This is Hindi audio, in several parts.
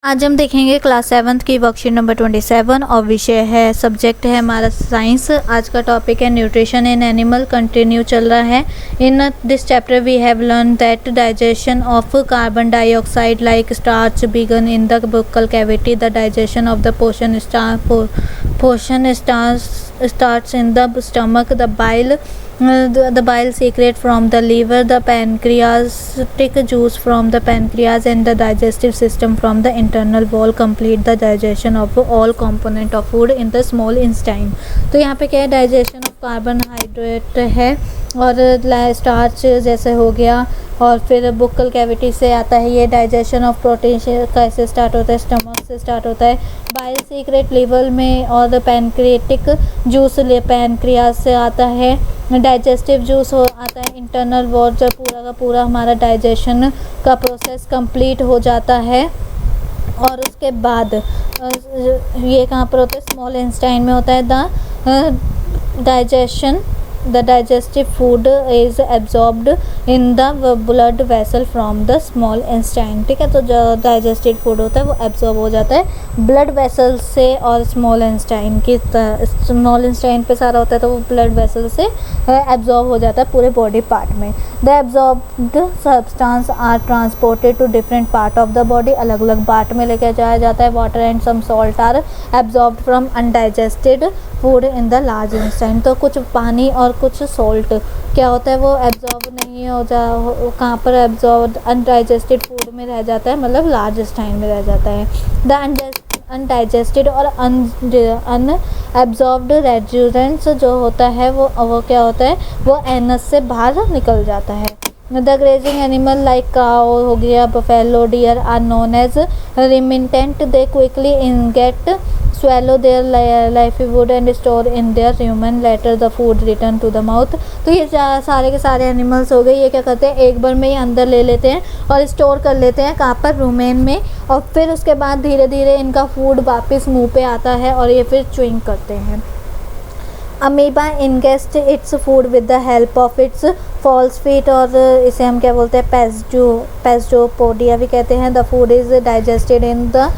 आज हम देखेंगे क्लास 7th की वर्कशीट नंबर 27 और विषय है सब्जेक्ट है हमारा साइंस। आज का टॉपिक है न्यूट्रिशन इन एनिमल। कंटिन्यू चल रहा है। In this chapter we have learn that digestion of carbon dioxide like starch begin in the buccal cavity. The digestion of the पोषण starts in the stomach. The bile secrete from the liver, the pancreatic juice from the pancreas, and the digestive system from the internal wall complete the digestion of all component of food in the small intestine. तो यहाँ पे क्या है, डाइजेशन ऑफ कार्बोहाइड्रेट है और स्टार्च जैसे हो गया, और फिर बुक्कल कैविटी से आता है ये डाइजेशन ऑफ प्रोटीन कैसे स्टार्ट होता है, स्टमक से स्टार्ट होता है। बाइल सीक्रेट लिवर में, और पैनक्रियाटिक जूस पैनक्रियाज से आता है। डाइजेस्टिव जूस आता है इंटरनल वॉल, जब पूरा का पूरा हमारा डाइजेशन का प्रोसेस कंप्लीट हो जाता है। और उसके बाद ये कहाँ पर होता है, स्मॉल इंटेस्टाइन में होता है। The digestive food is absorbed in the blood vessel from the small intestine. ठीक है, तो जो डाइजेस्टेड फूड होता है वो एब्जॉर्ब हो जाता है ब्लड वेसल से, और स्मॉल इंटेस्टाइन पे सारा होता है तो वो ब्लड वेसल से एब्जॉर्ब हो जाता है पूरे बॉडी पार्ट में। The absorbed substance are transported to different part of the body. अलग अलग पार्ट में लेकर जाया जाता है। Water and some salt are absorbed from undigested food in the large intestine. तो कुछ पानी और कुछ सॉल्ट क्या होता है, वो एब्जॉर्ब नहीं हो कहाँ पर एब्जॉर्ब अनडाइजेस्टेड फूड में रह जाता है, मतलब लार्ज इंटेस्टाइन में रह जाता है। द अनडाइजेस्टेड और अनएब्जॉर्ब्ड रेड्यूरेंट्स जो होता है वो क्या होता है, वो एनस से बाहर निकल जाता है। The grazing animal like cow हो गया, buffalo, deer are known as ruminant. They quickly get swallow their live food and store in their rumen, later the food return to the mouth। तो ये सारे के सारे एनिमल्स हो गए। ये क्या करते हैं, एक बार में ही अंदर ले लेते हैं और स्टोर कर लेते हैं कहाँ पर, रूमेन में, और फिर उसके बाद धीरे धीरे इनका फूड वापस मुंह पे आता है और ये फिर च्यूइंग करते हैं। Amoeba ingest its food with the help of its false feet, और इसे हम क्या बोलते हैं, पेस्टोपोडिया भी कहते हैं। The food is digested in the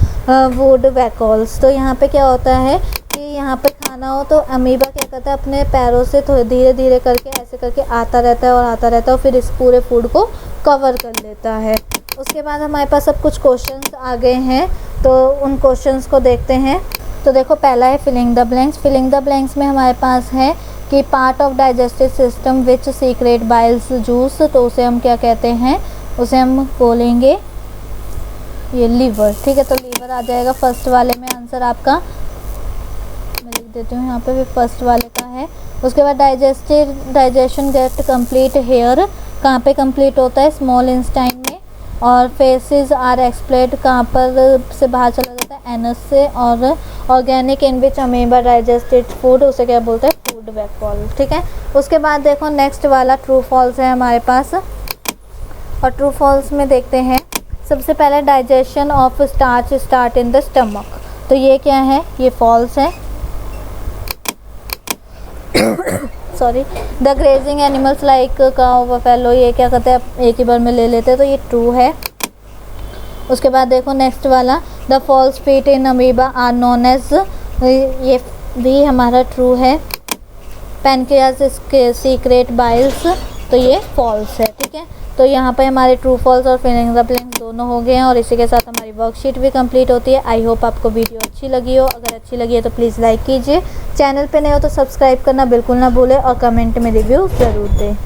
food vacuoles. तो यहाँ पे क्या होता है कि यहाँ पे खाना हो तो अमीबा क्या करता है, अपने पैरों से थोड़े धीरे धीरे करके ऐसे करके आता रहता है और आता रहता है, और फिर इस पूरे फूड को कवर कर लेता है। उसके बाद हमारे पास अब कुछ क्वेश्चंस आ गए हैं, तो उन क्वेश्चंस को देखते हैं। तो देखो, पहला है filling the blanks. Filling the blanks में हमारे पास है कि part of digestive system which secrete biles juice. तो उसे हम क्या कहते हैं, उसे हम बोलेंगे ये लीवर। ठीक है, तो लीवर आ जाएगा फर्स्ट वाले में आंसर आपका। मैं लिख देती हूँ यहाँ पे भी फर्स्ट वाले का है। उसके बाद डाइजेशन गेट कंप्लीट हेयर, कहाँ पे कंप्लीट होता है, स्मॉल इंटेस्टाइन में। और फेसेस आर एक्सप्लेड, कहाँ पर से बाहर चला जाता है, एनस से। और organic in which amoeba digested food, उसे क्या बोलते हैं, फूड वैक्यूल। ठीक है, उसके बाद देखो नेक्स्ट वाला ट्रू फॉल्स है हमारे पास, और ट्रू फॉल्स में देखते हैं। सबसे पहले digestion of starch start in the stomach. तो ये क्या है, ये फॉल्स है। Sorry. The grazing animals like cow, buffalo, ये क्या करते हैं, एक ही बार में ले लेते हैं, तो ये ट्रू है। उसके बाद देखो नेक्स्ट वाला, the false feet in amoeba are known as, ये भी हमारा ट्रू है। पैनक्रियाज इसके सीक्रेट बाइल्स, तो ये फॉल्स है। ठीक है, तो यहाँ पे हमारे ट्रू फॉल्स और फिलिंग द ब्लैंक्स दोनों हो गए हैं, और इसी के साथ हमारी वर्कशीट भी कंप्लीट होती है। आई होप आपको वीडियो अच्छी लगी हो। अगर अच्छी लगी है तो प्लीज़ लाइक कीजिए। चैनल पे नए हो तो सब्सक्राइब करना बिल्कुल ना भूलें, और कमेंट में रिव्यू ज़रूर दें।